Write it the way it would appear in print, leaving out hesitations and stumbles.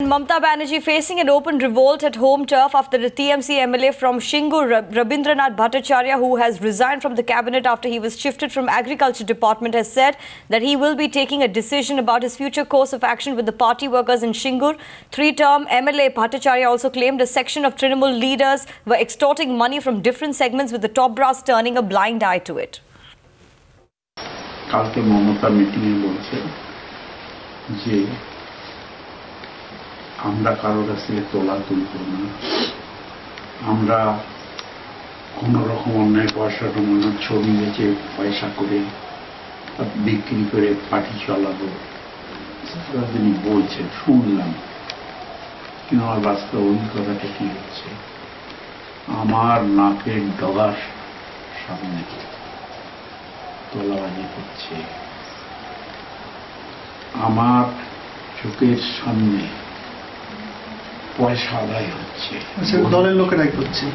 Mamata Banerjee facing an open revolt at home turf after the TMC MLA from Shingur, Rabindranath Bhattacharya, who has resigned from the cabinet after he was shifted from Agriculture Department, has said that he will be taking a decision about his future course of action with the party workers in Shingur. Three-term MLA Bhattacharya also claimed a section of Trinamool leaders were extorting money from different segments, with the top brass turning a blind eye to it. কালকে মমতা মিটিংয়ে বলছে যে আমরা কারো কাছ থেকে তোলা তুলব না, আমরা কোনো রকম অন্যায় পয়সা জমানো ছবি বেচে পয়সা করে বিক্রি করে পার্টি চালাবো, তিনি বলছেন শুনলাম। কিন্তু আমার বাস্তব অভিজ্ঞতাটা কি হচ্ছে, আমার নাকের ডগার সামনে তোলাবাজি করছে, আমার চোখের সামনে পয়সা আদায় হচ্ছে, দলের লোকেরাই করছে।